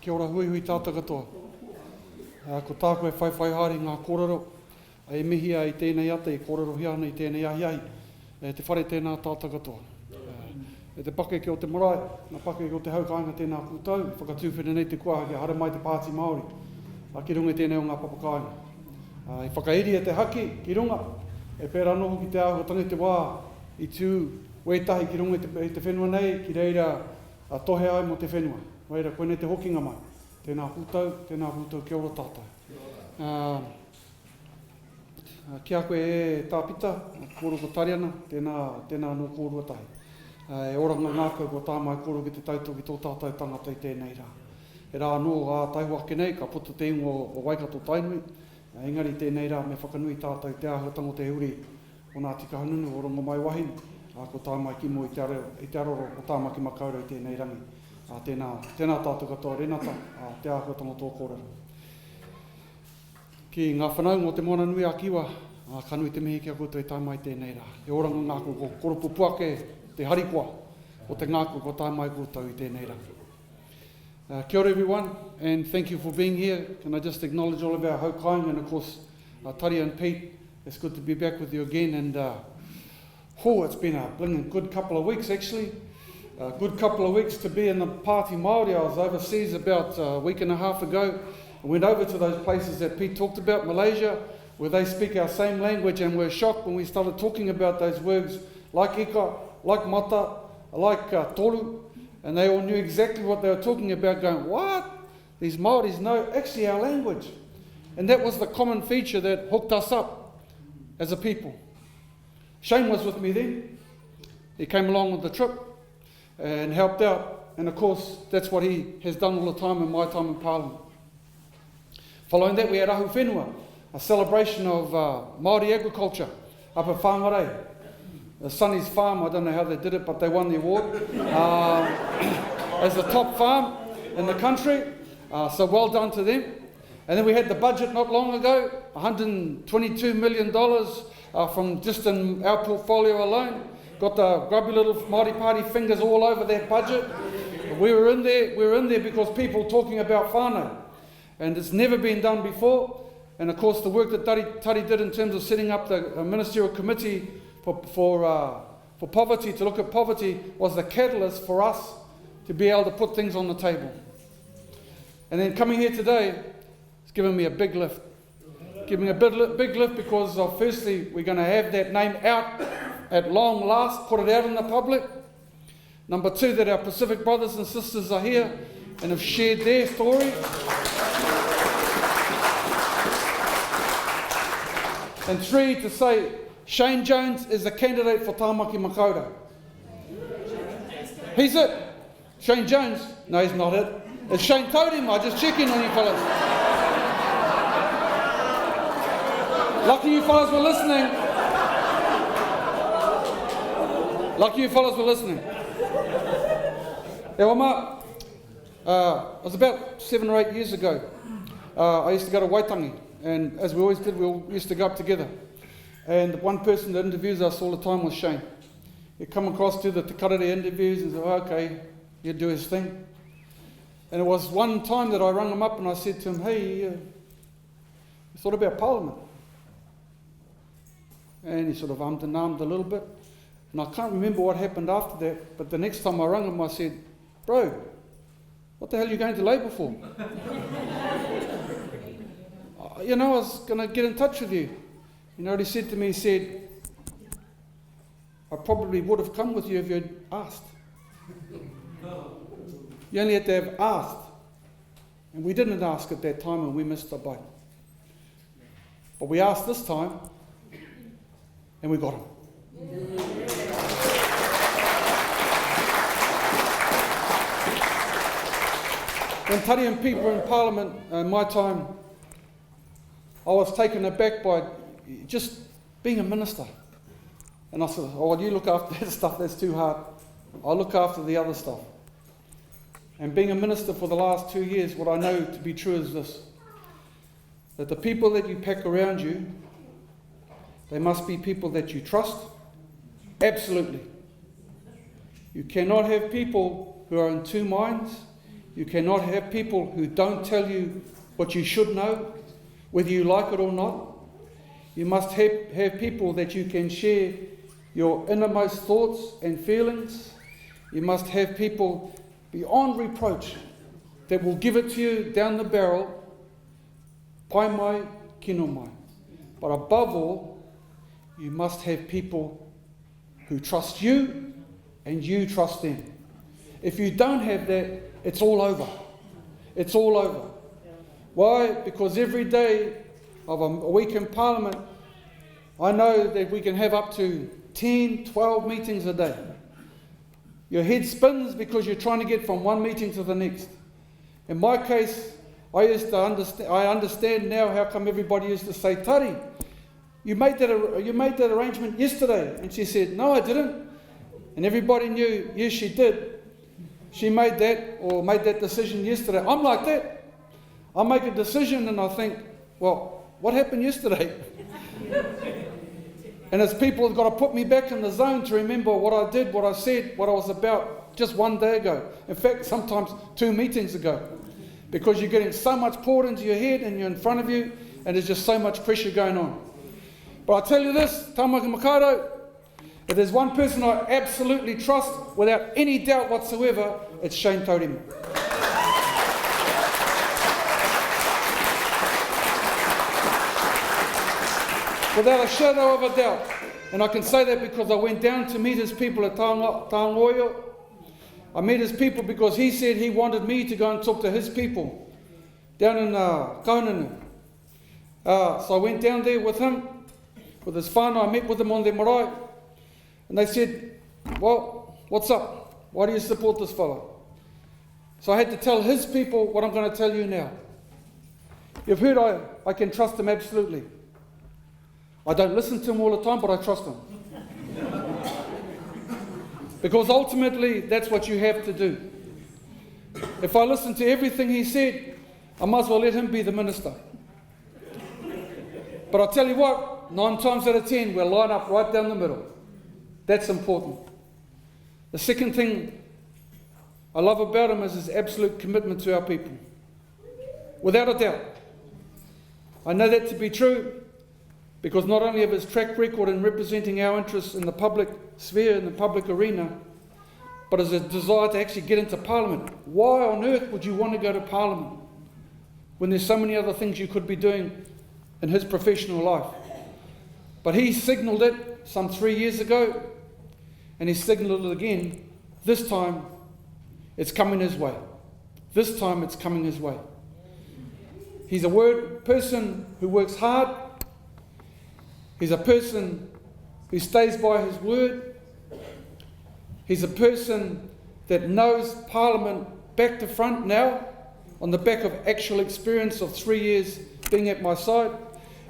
Kia ora hui hui tātou katoa. Ko tāko e whai hari ngā kōrero. E mihia i tēnei ata, i kōrero hiana i tēnei ahi. Te whare tēnā tātou katoa. E te pake ki o te marae, na pake ki o te haukainga tēnā kūtau, whakatūwhina nei te kua ki hara mai te pāti Māori. Ki runga tēnei o ngā papakainga. I whakairi e te haki ki runga, e pēra noho ki te ahuatangi te wā, i tū wētahi ki runga i te whenua nei, ki reira tohe ai mo te whenua. Reira, koe nei te hokinga mai. Tēnā kūtau, kia ora tātou. Kia koe e tāpita, kōru ko tariana, tēnā no kōrua tahi. E oranga ngākau ko tā mai kōru ki te tautau ki tō tātou tangata i tēnei rā. E rā no a taihu ake nei, ka puta te ingo o Waikato Tainui. Engari tēnei rā me whakanui tātou te ahuatango te huri o Ngāti Kahungunu o rongo mai wahine. Ko tā mai ki mo i te aroro o tā mai ki makaurau i tēnei rangi. Tēnā tātou katoa renata, te ahuatango tō kōrero. Ki ngā whanau mo te moana nui a kiwa, kanui te mihi kia koutou i tā mai tēnei rā. E oranga ngāku ko koropu puake, te harikoa o te ngāku ko tā mai koutou i tēnei rā. Kia ora everyone, and thank you for being here. Can I just acknowledge all of our haukainga, and of course, Taria and Pete. It's good to be back with you again, and it's been a blinging good couple of weeks actually. A good couple of weeks to be in the Pāti Māori. I was overseas about a week and a half ago. I went over to those places that Pete talked about, Malaysia, where they speak our same language, and we're shocked when we started talking about those words like ika, like mata, like toru, and they all knew exactly what they were talking about, going, what? These Māoris know actually our language. And that was the common feature that hooked us up as a people. Shane was with me then. He came along with the trip and helped out. And of course, that's what he has done all the time in my time in Parliament. Following that, we had Ahu Whenua, a celebration of Māori agriculture up at Whangarei. The Sonny's Farm, I don't know how they did it, but they won the award as the top farm in the country. So well done to them. And then we had the budget not long ago, $122 million from just in our portfolio alone. Got the grubby little Māori Party fingers all over that budget. We were in there because people talking about whānau. And it's never been done before. And of course the work that Tari did in terms of setting up the ministerial committee for poverty, to look at poverty, was the catalyst for us to be able to put things on the table. And then coming here today, it's given me a big lift. Giving me a big lift because firstly, we're going to have that name out at long last, put it out in the public. Number two, that our Pacific brothers and sisters are here and have shared their story. And three, to say Shane Jones is a candidate for Tāmaki Makaurau. He's it. Shane Jones? No, he's not it. It's Shane Taurima. Just checking on you fellas. Lucky you fellas were listening. It was about 7 or 8 years ago. I used to go to Waitangi, and as we always did, we all used to go up together. And the one person that interviews us all the time was Shane. He'd come across to the Te Karere interviews and said, okay, he'd do his thing. And it was one time that I rang him up and I said to him, hey, you thought about Parliament? And he sort of ummed and ahmed a little bit. And I can't remember what happened after that, but the next time I rang him, I said, bro, what the hell are you going to Labour for? I was going to get in touch with you. You know what he said to me? He said, I probably would have come with you if you had asked. You only had to have asked. And we didn't ask at that time and we missed the boat. But we asked this time and we got him. When Tari and Pete were in Parliament in my time, I was taken aback by just being a minister. And I said, well, you look after that stuff, that's too hard. I'll look after the other stuff. And being a minister for the last 2 years, what I know to be true is this, that the people that you pack around you, they must be people that you trust. Absolutely. You cannot have people who are in two minds, You cannot have people who don't tell you what you should know, whether you like it or not. You must have people that you can share your innermost thoughts and feelings. You must have people beyond reproach that will give it to you down the barrel, pai mai, kino mai. But above all, you must have people who trust you and you trust them. If you don't have that, it's all over. It's all over. Why? Because every day of a week in Parliament, I know that we can have up to 10, 12 meetings a day. Your head spins because you're trying to get from one meeting to the next. In my case, I understand now how come everybody used to say, Tari, you made that arrangement yesterday. And she said, no, I didn't. And everybody knew, yes, she did. She made that decision yesterday. I'm like that. I make a decision and I think, well, what happened yesterday? And as people have got to put me back in the zone to remember what I did, what I said, what I was about just one day ago. In fact, sometimes 2 meetings ago. Because you're getting so much poured into your head and you're in front of you and there's just so much pressure going on. But I tell you this, Taumaki Makaurau, if there's one person I absolutely trust without any doubt whatsoever, it's Shane Taurima. Without a shadow of a doubt. And I can say that because I went down to meet his people at Taongoio. I met his people because he said he wanted me to go and talk to his people down in Kaununu. So I went down there with him, with his whānau. I met with him on their marae. And they said, well, what's up? Why do you support this fellow? So I had to tell his people what I'm going to tell you now. You've heard I can trust him absolutely. I don't listen to him all the time, but I trust him. Because ultimately, that's what you have to do. If I listen to everything he said, I might as well let him be the minister. But I'll tell you what, 9 times out of 10, we'll line up right down the middle. That's important. The second thing I love about him is his absolute commitment to our people. Without a doubt. I know that to be true because not only of his track record in representing our interests in the public sphere, in the public arena, but his desire to actually get into Parliament. Why on earth would you want to go to Parliament when there's so many other things you could be doing in his professional life? But he signalled it some 3 years ago, and he signalled it again. This time, it's coming his way. This time, it's coming his way. He's a person who works hard. He's a person who stays by his word. He's a person that knows Parliament back to front now, on the back of actual experience of 3 years being at my side.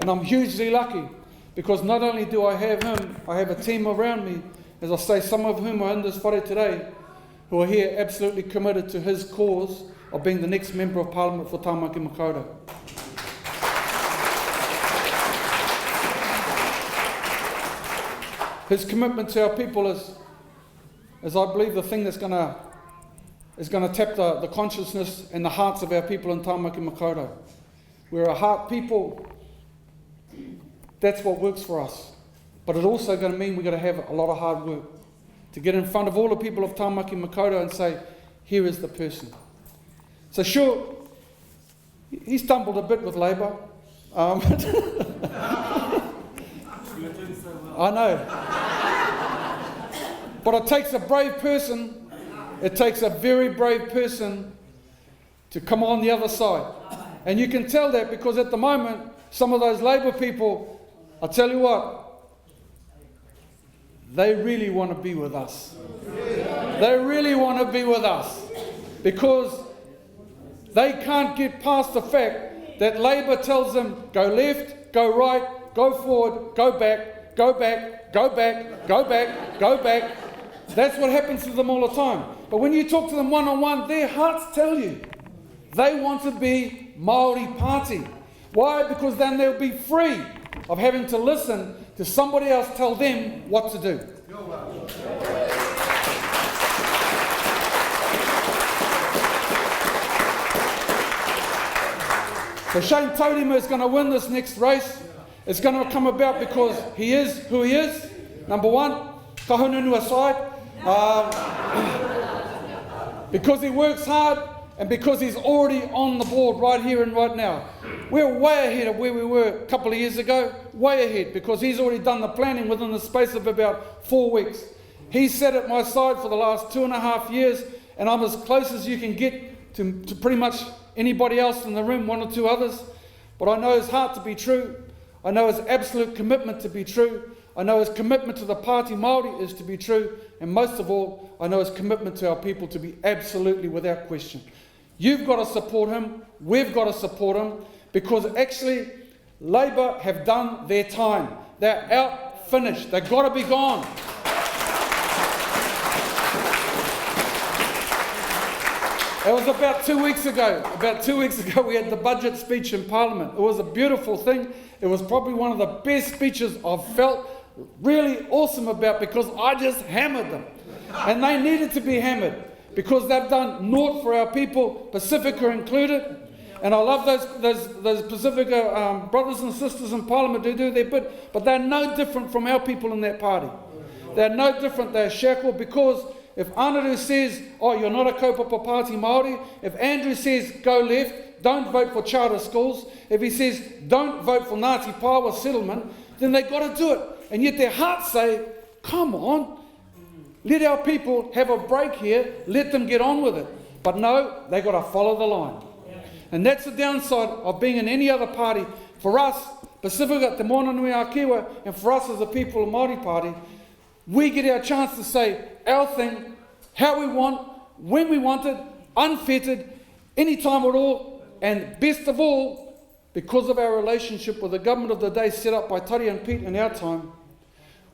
And I'm hugely lucky, because not only do I have him, I have a team around me, as I say, some of whom are in this whare today, who are here absolutely committed to his cause of being the next Member of Parliament for Taumaki Makaurau. His commitment to our people is I believe, the thing that's going to tap the consciousness and the hearts of our people in Taumaki Makaurau. We're a heart people. That's what works for us. But it's also going to mean we've got to have a lot of hard work to get in front of all the people of Taumaki Makaurau and say, here is the person. So sure, he stumbled a bit with Labour. I know. But it takes a brave person, it takes a very brave person to come on the other side. And you can tell that because at the moment, some of those Labour people, I'll tell you what, they really want to be with us. They really want to be with us because they can't get past the fact that Labour tells them, go left, go right, go forward, go back, go back, go back, go back, go back. That's what happens to them all the time. But when you talk to them one-on-one, their hearts tell you they want to be Māori Party. Why? Because then they'll be free of having to listen to somebody else tell them what to do. So Shane Taurima is going to win this next race. It's going to come about because he is who he is. Number one, kahununu aside. Because he works hard and because he's already on the board right here and right now. We're way ahead of where we were a couple of years ago. Way ahead, because he's already done the planning within the space of about 4 weeks. He's sat at my side for the last 2.5 years, and I'm as close as you can get to pretty much anybody else in the room, one or two others. But I know his heart to be true. I know his absolute commitment to be true. I know his commitment to the Pāti Māori is to be true. And most of all, I know his commitment to our people to be absolutely without question. You've got to support him. We've got to support him. Because actually, Labour have done their time. They're out, finished. They've got to be gone. It was about 2 weeks ago. About 2 weeks ago, we had the budget speech in Parliament. It was a beautiful thing. It was probably one of the best speeches I've felt really awesome about, because I just hammered them. And they needed to be hammered because they've done naught for our people, Pacifica included. And I love those Pacifica brothers and sisters in Parliament who do their bit, but they're no different from our people in that party. They're no different. They're shackled because if Anaru says, oh, you're not a kaupapa Pāti Māori, if Andrew says, go left, don't vote for charter schools, if he says, don't vote for Ngāti Pāwa settlement, then they've got to do it. And yet their hearts say, come on, let our people have a break here, let them get on with it. But no, they've got to follow the line. And that's the downside of being in any other party. For us, Pacifica, Te Moana Nui a Kiwa, and for us as the people of Māori Party, we get our chance to say our thing, how we want, when we want it, unfettered, any time at all, and best of all, because of our relationship with the government of the day set up by Tari and Pete in our time,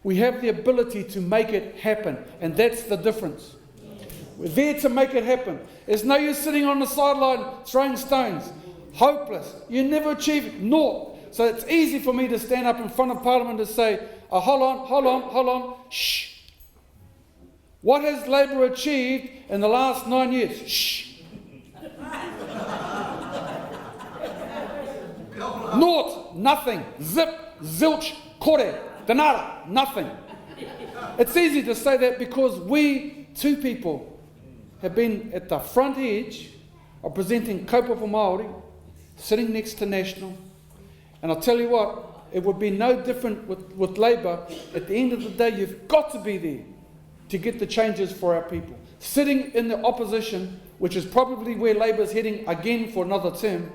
we have the ability to make it happen, and that's the difference. We're there to make it happen. There's no use sitting on the sideline throwing stones. Hopeless. You never achieve naught. So it's easy for me to stand up in front of Parliament and say, oh, hold on, shh. What has Labour achieved in the last 9 years? Shh. Naught, nothing, zip, zilch, kore, denara, nothing. It's easy to say that because we, two people, have been at the front edge of presenting kaupapa Māori, sitting next to National. And I'll tell you what, it would be no different with Labour. At the end of the day, you've got to be there to get the changes for our people. Sitting in the opposition, which is probably where Labour's heading again for another term,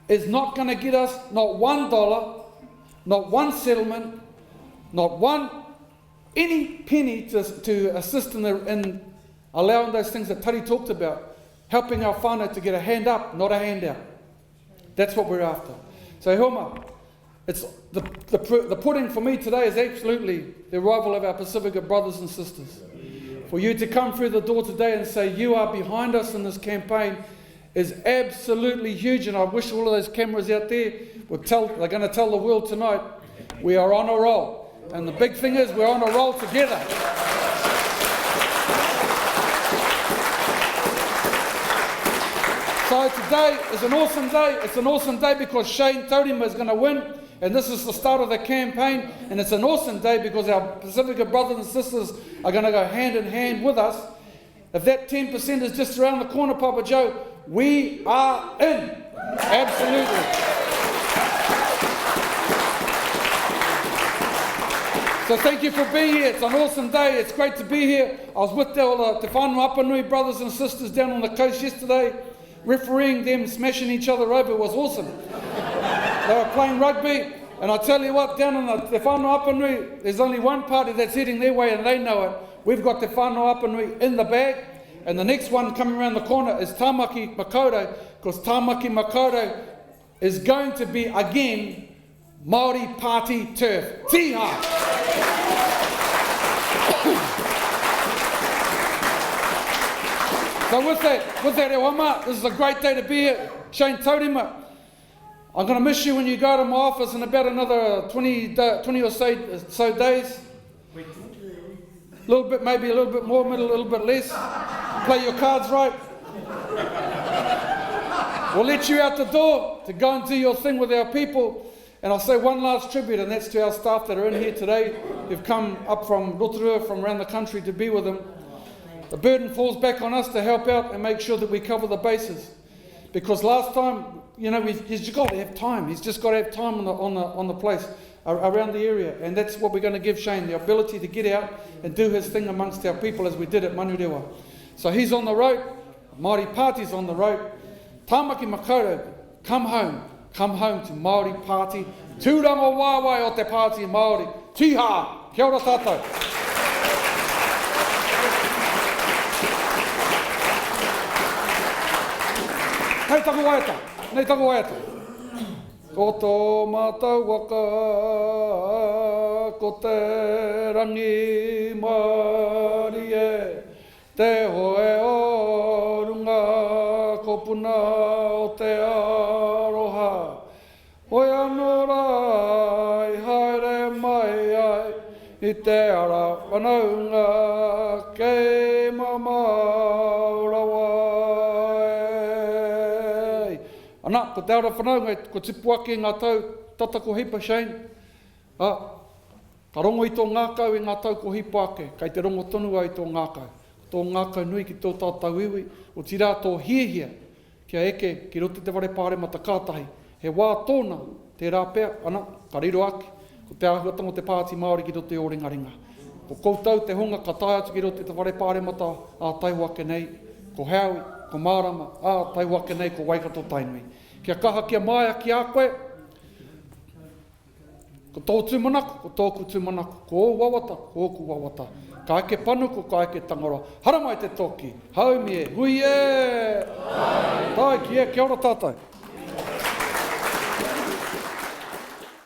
is not going to get us not $1, not one settlement, not any penny to assist in allowing those things that Tari talked about, helping our whānau to get a hand up, not a handout. That's what we're after. So Hilma, it's the pudding for me today is absolutely the arrival of our Pacifica brothers and sisters. For you to come through the door today and say you are behind us in this campaign is absolutely huge, and I wish all of those cameras out there they're going to tell the world tonight we are on a roll. And the big thing is we're on a roll together. So today is an awesome day. It's an awesome day because Shane Taurima is going to win, and this is the start of the campaign. And it's an awesome day because our Pacifica brothers and sisters are going to go hand in hand with us. If that 10% is just around the corner, Papa Joe, we are in. Absolutely. So thank you for being here. It's an awesome day. It's great to be here. I was with all the Te Whanau Apanui brothers and sisters down on the coast yesterday, refereeing them smashing each other over. It was awesome. They were playing rugby, and I tell you what, down on the Te Whanau Apanui, there's only one party that's heading their way, and they know it. We've got Te Whanau Apanui in the bag, and the next one coming around the corner is Tāmaki Makaurau, because Tāmaki Makaurau is going to be again Māori Party turf. Tiha! So with that, e wama, this is a great day to be here. Shane Taurima, I'm going to miss you when you go to my office in about another 20 or so days. A little bit, maybe a little bit more, maybe a little bit less. Play your cards right. We'll let you out the door. to go and do your thing with our people. And I'll say one last tribute, and that's to our staff that are in here today, who've come up from Ururoa, from around the country to be with them. The burden falls back on us to help out and make sure that we cover the bases. Because last time, he's got to have time. He's just got to have time on the place, around the area. And that's what we're going to give Shane, the ability to get out and do his thing amongst our people as we did at Manurewa. So he's on the road. Māori Party's on the road. Tāmaki Makaurau, come home. Come home to Māori Party. Tūranga wāwai o te Party Māori. Tiha, kia ora tātou. Hei taku waiata, nei taku waiata. Ko tō mātou waka, ko te rangi Māori e. Te hoe o runga, ko puna o te aroha. Hoi anō rai, haere mai ai, i te ara whanaunga, kei mamaurawa e. Ana, ko te ara whanaunga, ko tipu ake ngā tau, tata ko hipa Shane. Ka rongo i tō ngākau i ngā tau ko hipa ake, kei te rongo tonu ai tō ngākau. Tō ngākau nui ki tō tātou iwi, o tira tō hiehia, kia eke ki rote te ware pāremata kātahi. He wā tōna, te rāpea, ana, ka riro ake, ko te āhuatanga o te Pāti Māori ki rote o ringaringa. Ko koutou te hunga ka tai atu ki rote te ware pāremata a taihu ake nei, ko Howie, ko Mārama, a taihu ake nei, ko Waikato Tainui. Kia kaha kia mai aki a koe, ko tō tūmanaku, ko tōku tūmanaku, ko o wawata, ko oku wawata. Ka eke panuku, ka eke tangora. Hara mai te toki. Haumi e, hui e! Tai ki e, kia ora tātai.